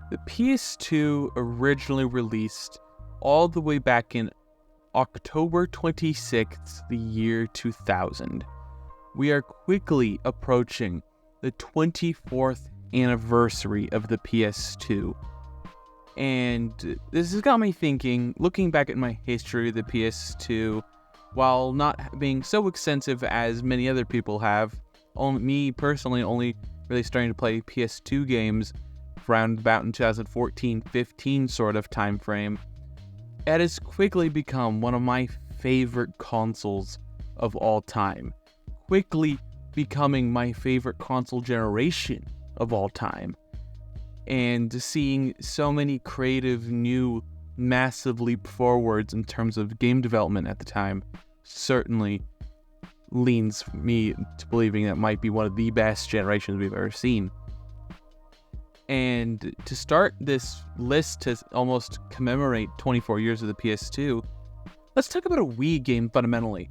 The PS2 originally released all the way back in October 26th, the year 2000. We are quickly approaching the 24th anniversary of the PS2. And this has got me thinking, looking back at my history of the PS2, while not being so extensive as many other people have, me personally only really starting to play PS2 games around about in 2014-15 sort of time frame, it has quickly become one of my favorite consoles of all time, quickly becoming my favorite console generation of all time, and seeing so many creative new massive leap forwards in terms of game development at the time certainly leans me to believing that might be one of the best generations we've ever seen. And to start this list to almost commemorate 24 years of the PS2, let's talk about a Wii game fundamentally.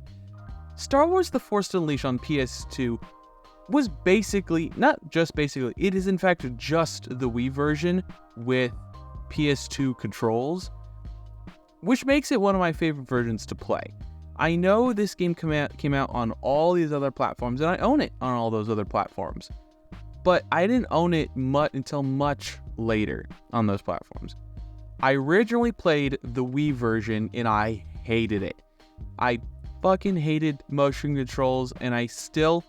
Star Wars The Force Unleashed on PS2 was basically, not just basically, it is in fact just the Wii version with PS2 controls, which makes it one of my favorite versions to play. I know this game came out on all these other platforms, and I own it on all those other platforms. But I didn't own it until much later on those platforms. I originally played the Wii version, and I hated it. I fucking hated motion controls, and I still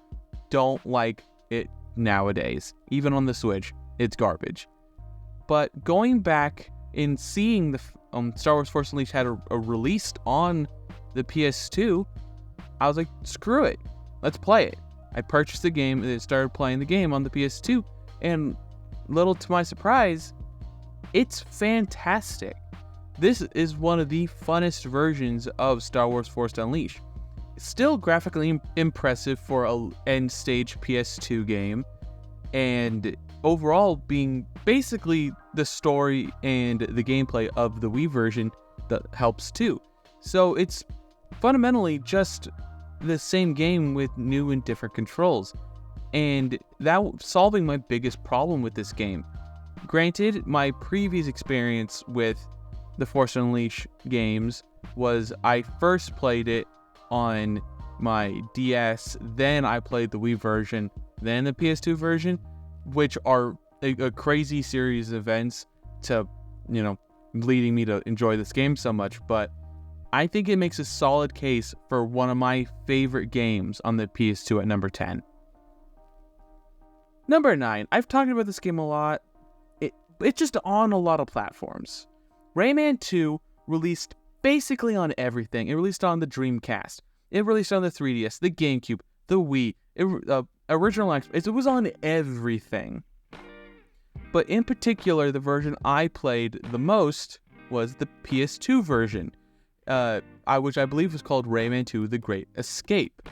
don't like it nowadays. Even on the Switch, it's garbage. But going back and seeing the Star Wars Force Unleashed had a released on the PS2, I was like, screw it, let's play it. I purchased the game and started playing the game on the PS2, and little to my surprise, it's fantastic. This is one of the funnest versions of Star Wars Force Unleashed. It's still graphically impressive for an end-stage PS2 game, and overall being basically the story and the gameplay of the Wii version that helps too. So it's fundamentally just the same game with new and different controls, and that solving my biggest problem with this game. Granted, my previous experience with the Force Unleashed games was I first played it on my DS, then I played the Wii version, then the PS2 version, which are a crazy series of events to, leading me to enjoy this game so much. But I think it makes a solid case for one of my favorite games on the PS2 at number 10. Number 9, I've talked about this game a lot. It's just on a lot of platforms. Rayman II released basically on everything. It released on the Dreamcast. It released on the 3DS, the GameCube, the Wii, original Xbox. It was on everything. But in particular, the version I played the most was the PS2 version, which I believe was called Rayman II: The Great Escape.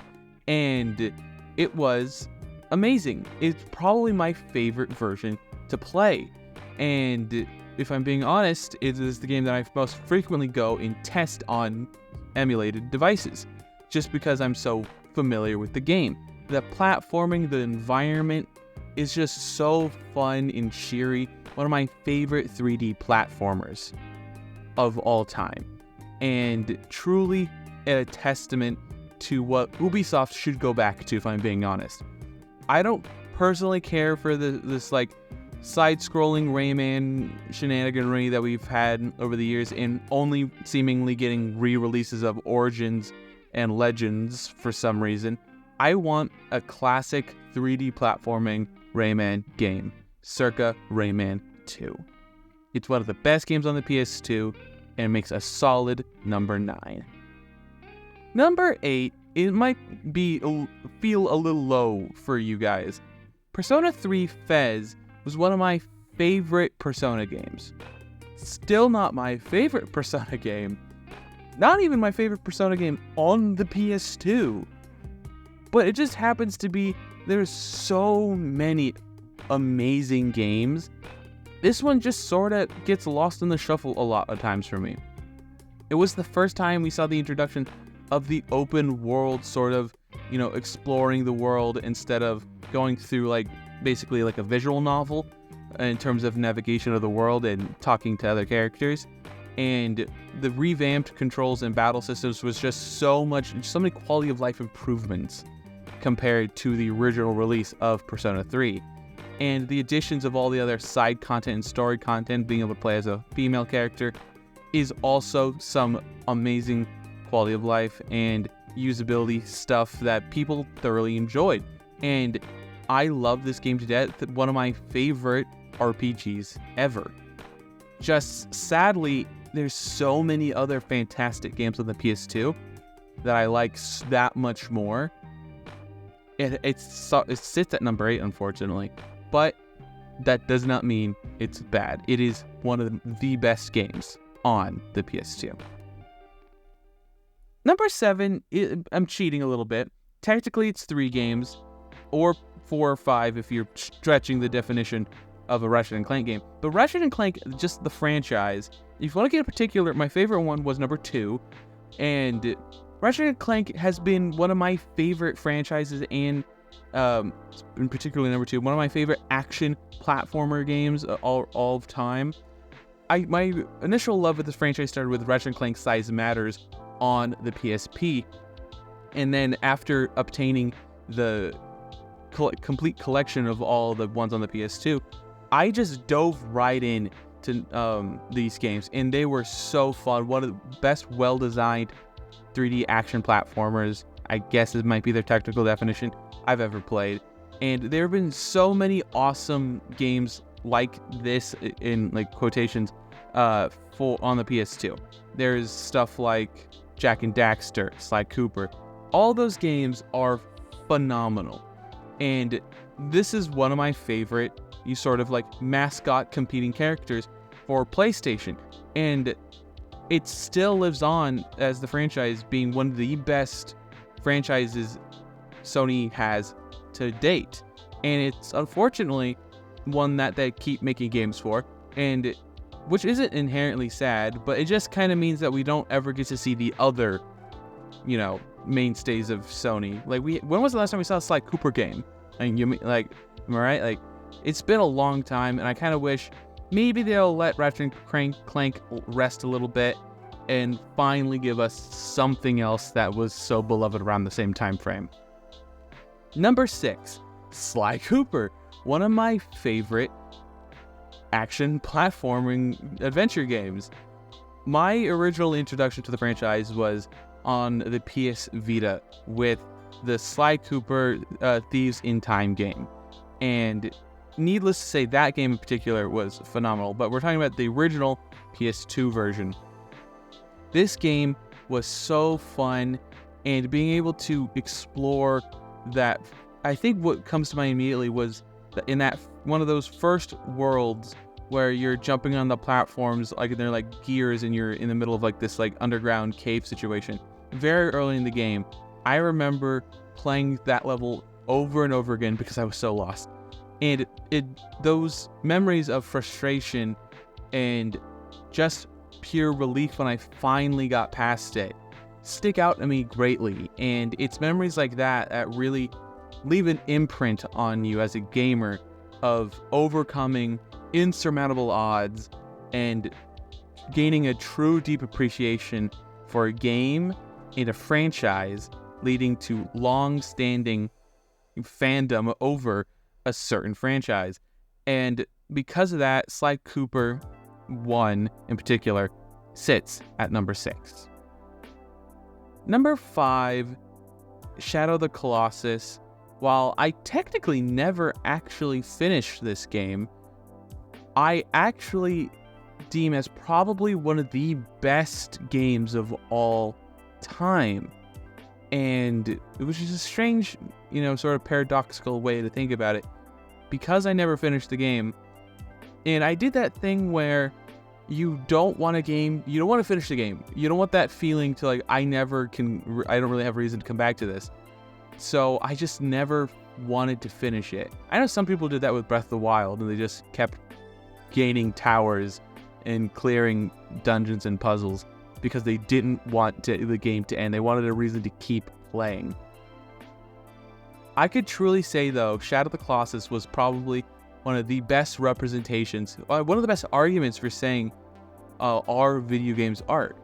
And it was amazing. It's probably my favorite version to play. And if I'm being honest, it is the game that I most frequently go and test on emulated devices, just because I'm so familiar with the game. The platforming, the environment is just so fun and cheery. One of my favorite 3D platformers of all time. And truly a testament to what Ubisoft should go back to, if I'm being honest. I don't personally care for this side-scrolling Rayman shenaniganry that we've had over the years, and only seemingly getting re-releases of Origins and Legends for some reason. I want a classic 3D platforming Rayman game, circa Rayman 2. It's one of the best games on the PS2, and it makes a solid number 9. Number 8, it might feel a little low for you guys. Persona 3 Fez was one of my favorite Persona games. Still not my favorite Persona game. Not even my favorite Persona game on the PS2. But it just happens to be, there's so many amazing games. This one just sort of gets lost in the shuffle a lot of times for me. It was the first time we saw the introduction of the open world sort of, exploring the world instead of going through basically a visual novel. in terms of navigation of the world and talking to other characters. And the revamped controls and battle systems was just so many quality of life improvements compared to the original release of Persona 3. And the additions of all the other side content and story content, being able to play as a female character, is also some amazing quality of life and usability stuff that people thoroughly enjoyed. And I love this game to death. One of my favorite RPGs ever. Just sadly, there's so many other fantastic games on the PS2 that I like that much more. It sits at number 8, unfortunately, but that does not mean it's bad. It is one of the best games on the PS2. Number 7, I'm cheating a little bit. Technically, it's 3 games, or 4 or 5 if you're stretching the definition of a Ratchet & Clank game. But Ratchet & Clank, just the franchise, if you want to get a particular, my favorite one was number 2, and Ratchet & Clank has been one of my favorite franchises, and in particular number 2, one of my favorite action platformer games all of time. My initial love with this franchise started with Ratchet & Clank Size Matters on the PSP, and then after obtaining the complete collection of all the ones on the PS2, I just dove right in to these games, and they were so fun. One of the best well-designed 3D action platformers, I guess it might be their technical definition, I've ever played. And there have been so many awesome games like this, in like quotations, on the PS2. There's stuff like Jak and Daxter, Sly Cooper. All those games are phenomenal. And this is one of my favorite, you sort of like mascot competing characters for PlayStation. And it still lives on as the franchise being one of the best franchises Sony has to date. And it's unfortunately one that they keep making games for, and which isn't inherently sad, but it just kind of means that we don't ever get to see the other, mainstays of Sony. Like, when was the last time we saw a Sly Cooper game? And am I right? Like, it's been a long time, and I kind of wish maybe they'll let Ratchet & Clank rest a little bit and finally give us something else that was so beloved around the same time frame. Number 6, Sly Cooper, one of my favorite action platforming adventure games. My original introduction to the franchise was on the PS Vita with the Sly Cooper Thieves in Time game. And needless to say, that game in particular was phenomenal, but we're talking about the original PS2 version. This game was so fun, and being able to explore that, I think what comes to mind immediately was that in that one of those first worlds where you're jumping on the platforms, like they're like gears, and you're in the middle of like this like underground cave situation. Very early in the game, I remember playing that level over and over again because I was so lost. And those memories of frustration and just pure relief when I finally got past it stick out to me greatly. And it's memories like that that really leave an imprint on you as a gamer of overcoming insurmountable odds and gaining a true deep appreciation for a game and a franchise, leading to long-standing fandom over a certain franchise. And because of that, Sly Cooper 1 in particular sits at number 6. Number 5, Shadow the Colossus. While I technically never actually finished this game, I actually deem as probably one of the best games of all time. And which is a strange, sort of paradoxical way to think about it, because I never finished the game. And I did that thing where you don't want to finish the game. You don't want that feeling to I don't really have a reason to come back to this. So I just never wanted to finish it. I know some people did that with Breath of the Wild, and they just kept gaining towers and clearing dungeons and puzzles because they didn't want the game to end. They wanted a reason to keep playing. I could truly say, though, Shadow of the Colossus was probably one of the best representations, one of the best arguments for saying are video games art.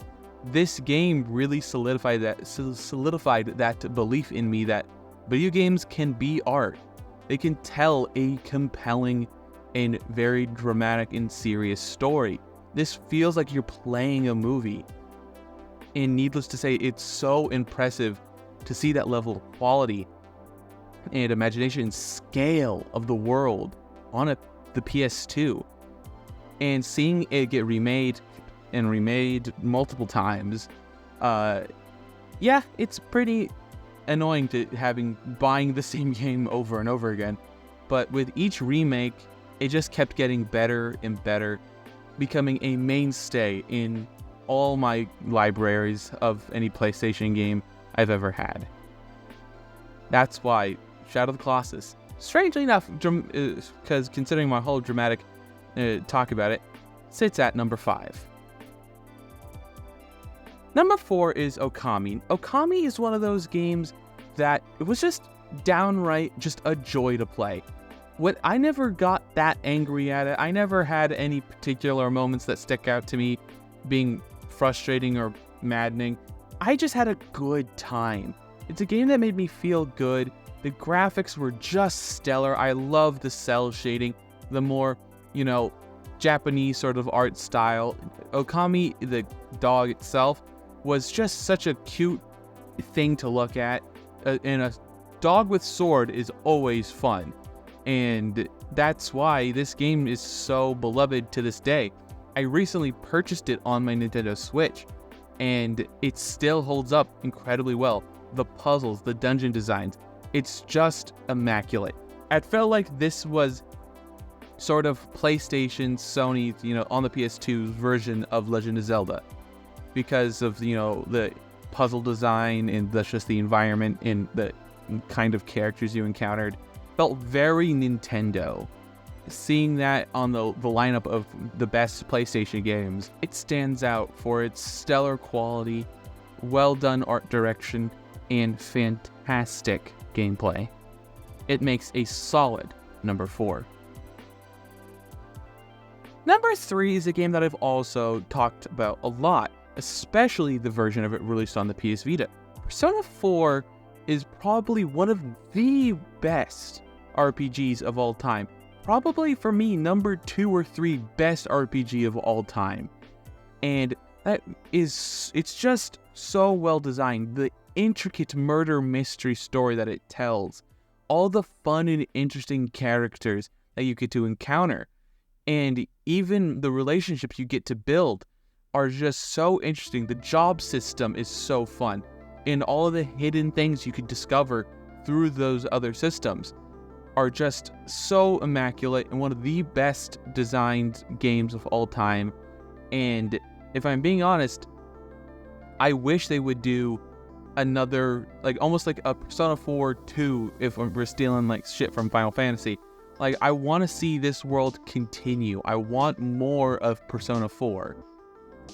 This game really solidified that belief in me that video games can be art. They can tell a compelling and very dramatic and serious story. This feels like you're playing a movie. And needless to say, it's so impressive to see that level of quality and imagination and scale of the world on the PS2. And seeing it get remade and remade multiple times, yeah, it's pretty annoying to buying the same game over and over again. But with each remake, it just kept getting better and better, becoming a mainstay in all my libraries of any PlayStation game I've ever had. That's why Shadow of the Colossus, strangely enough, because considering my whole dramatic talk about it, sits at number 5. Number 4 is Okami. Okami is one of those games that it was just downright just a joy to play. I never got that angry at it. I never had any particular moments that stick out to me being frustrating or maddening. I just had a good time. It's a game that made me feel good. The graphics were just stellar. I love the cell shading, the more, Japanese sort of art style. Okami, the dog itself, was just such a cute thing to look at. And a dog with sword is always fun. And that's why this game is so beloved to this day. I recently purchased it on my Nintendo Switch, and it still holds up incredibly well. The puzzles, the dungeon designs, it's just immaculate. I felt like this was sort of PlayStation, Sony, on the PS2's version of Legend of Zelda, because of, the puzzle design and just the environment and the kind of characters you encountered. Felt very Nintendo. Seeing that on the lineup of the best PlayStation games, it stands out for its stellar quality, well done art direction, and fantastic gameplay. It makes a solid number 4. Number 3 is a game that I've also talked about a lot, especially the version of it released on the PS Vita. Persona 4 is probably one of the best RPGs of all time. Probably for me, number 2 or 3 best RPG of all time. And it's just so well designed. The intricate murder mystery story that it tells, all the fun and interesting characters that you get to encounter, and even the relationships you get to build are just so interesting. The job system is so fun, and all of the hidden things you could discover through those other systems are just so immaculate and one of the best designed games of all time. And if I'm being honest, I wish they would do another, almost like a Persona 4 2, if we're stealing shit from Final Fantasy. I want to see this world continue. I want more of Persona 4.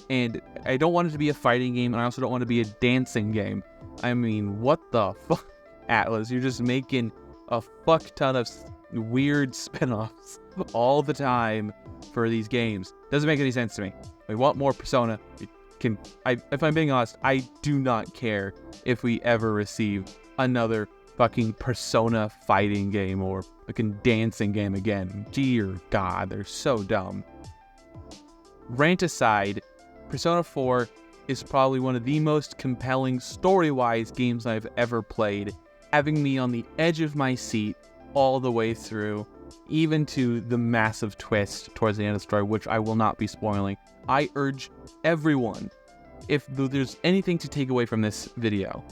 And I don't want it to be a fighting game, and I also don't want it to be a dancing game. I mean, what the fuck, Atlas? You're just making a fuck ton of weird spin-offs all the time for these games. Doesn't make any sense to me. We want more Persona. If I'm being honest, I do not care if we ever receive another fucking Persona fighting game or fucking dancing game again. Dear God, they're so dumb. Rant aside, Persona 4 is probably one of the most compelling story-wise games I've ever played, having me on the edge of my seat all the way through, even to the massive twist towards the end of the story, which I will not be spoiling. I urge everyone, if there's anything to take away from this video,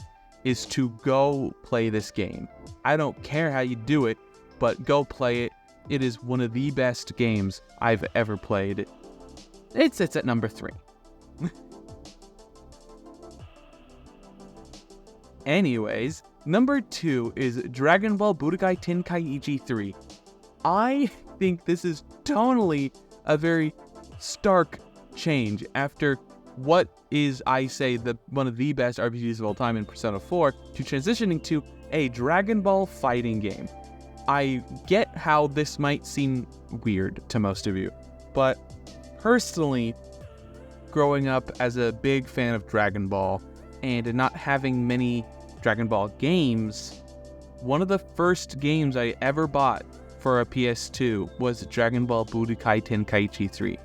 is to go play this game. I don't care how you do it, but go play it. It is one of the best games I've ever played. It sits at number 3. Anyways, number 2 is Dragon Ball Budokai Tenkaichi 3. I think this is tonally a very stark change after what is, I say, one of the best RPGs of all time in Persona 4 to transitioning to a Dragon Ball fighting game. I get how this might seem weird to most of you, but personally, growing up as a big fan of Dragon Ball and not having many Dragon Ball games, one of the first games I ever bought for a PS2 was Dragon Ball Budokai Tenkaichi 3,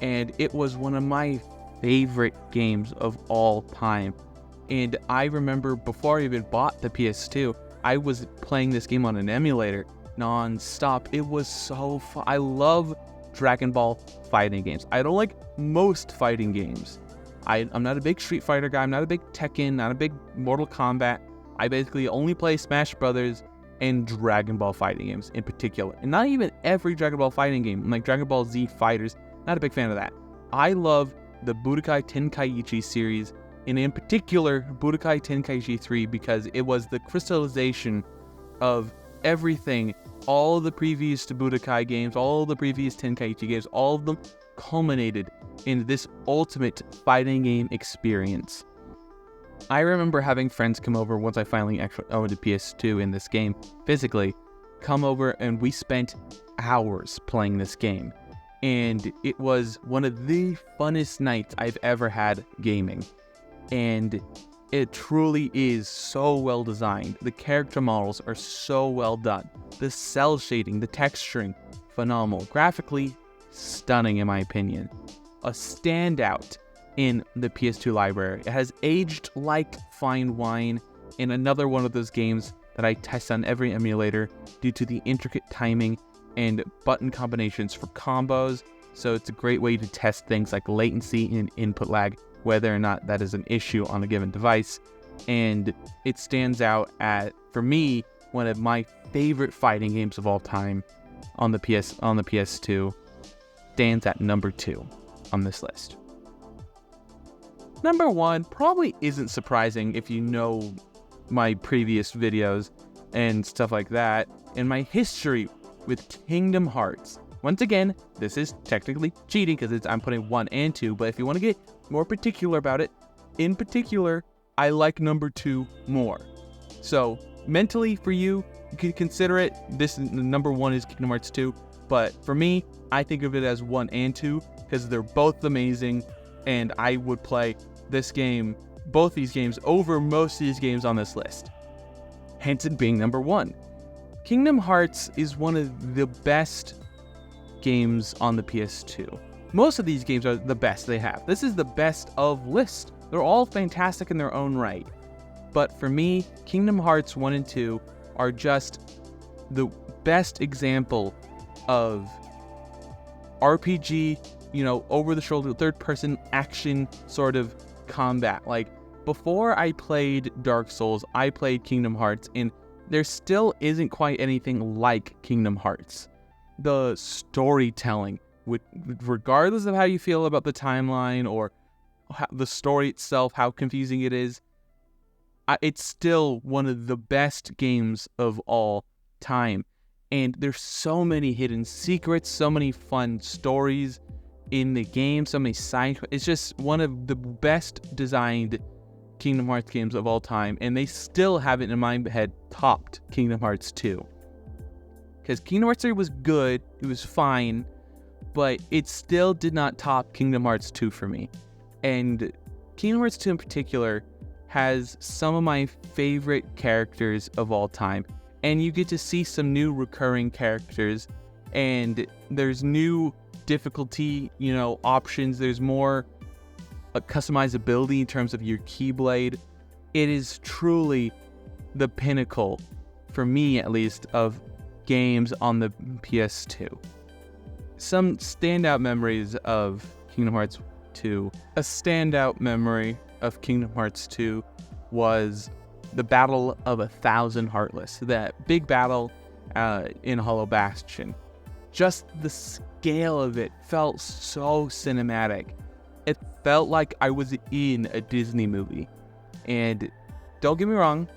and it was one of my favorite games of all time. And I remember before I even bought the PS2, I was playing this game on an emulator non-stop. It was so fun. I love Dragon Ball fighting games. I don't like most fighting games. I'm not a big Street Fighter guy. I'm not a big Tekken, not a big Mortal Kombat. I basically only play Smash Brothers and Dragon Ball fighting games in particular. And not even every Dragon Ball fighting game, like Dragon Ball Z Fighters, not a big fan of that. I love the Budokai Tenkaichi series, and in particular, Budokai Tenkaichi 3, because it was the crystallization of everything, all the previous Budokai games, all the previous Tenkaichi games, all of them culminated in this ultimate fighting game experience. I remember having friends come over once I finally actually owned a PS2 in this game physically, come over and we spent hours playing this game. And it was one of the funnest nights I've ever had gaming. And it truly is so well designed. The character models are so well done. The cell shading, the texturing, phenomenal. Graphically, stunning in my opinion. A standout in the PS2 library. It has aged like fine wine, and another one of those games that I test on every emulator due to the intricate timing and button combinations for combos. So it's a great way to test things like latency and input lag, whether or not that is an issue on a given device. And it stands out at, for me, one of my favorite fighting games of all time on the PS2. Stands at number 2 on this list. Number 1 probably isn't surprising if you know my previous videos and stuff like that, and my history with Kingdom Hearts. Once again, this is technically cheating because I'm putting 1 and 2, but if you want to get more particular about it, in particular, I like number 2 more. So mentally for you, you can consider it, this number 1 is Kingdom Hearts 2, but for me, I think of it as 1 and 2 because they're both amazing, and I would play this game, both these games, over most of these games on this list. Hence it being number 1. Kingdom Hearts is one of the best games on the PS2. Most of these games are the best they have. This is the best of list. They're all fantastic in their own right. But for me, Kingdom Hearts 1 and 2 are just the best example of RPG, over-the-shoulder, third-person action sort of combat. Like, before I played Dark Souls, I played Kingdom Hearts, and there still isn't quite anything like Kingdom Hearts. The storytelling, regardless of how you feel about the timeline or the story itself, how confusing it is, it's still one of the best games of all time. And there's so many hidden secrets, so many fun stories in the game, so many side. It's just one of the best designed Kingdom Hearts games of all time, and they still haven't, in my head, topped Kingdom Hearts 2. Because Kingdom Hearts 3 was good, it was fine, but it still did not top Kingdom Hearts 2 for me. And Kingdom Hearts 2 in particular has some of my favorite characters of all time. And you get to see some new recurring characters, and there's new difficulty, options. There's more customizability in terms of your Keyblade. It is truly the pinnacle, for me at least, of games on the PS2. Some standout memories of Kingdom Hearts 2. A standout memory of Kingdom Hearts 2 was the Battle of 1,000 Heartless, that big battle in Hollow Bastion. Just the scale of it felt so cinematic. It felt like I was in a Disney movie. And don't get me wrong,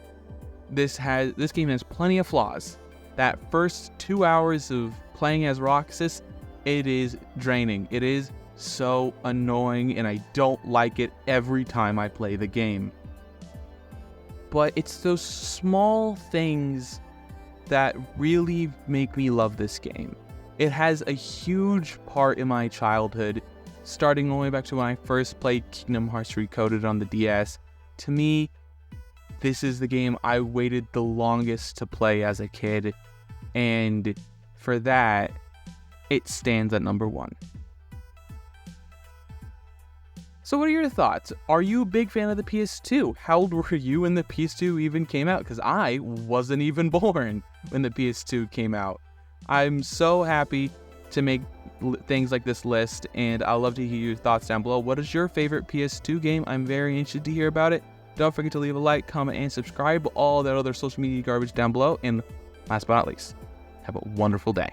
this game has plenty of flaws. That first 2 hours of playing as Roxas, it is draining. It is so annoying, and I don't like it every time I play the game. But it's those small things that really make me love this game. It has a huge part in my childhood, starting all the way back to when I first played Kingdom Hearts Recoded on the DS. To me, this is the game I waited the longest to play as a kid, and for that, it stands at number 1. So what are your thoughts? Are you a big fan of the PS2? How old were you when the PS2 even came out? Because I wasn't even born when the PS2 came out. I'm so happy to make things like this list, and I'd love to hear your thoughts down below. What is your favorite PS2 game? I'm very interested to hear about it. Don't forget to leave a like, comment, and subscribe. All that other social media garbage down below. And last but not least, have a wonderful day.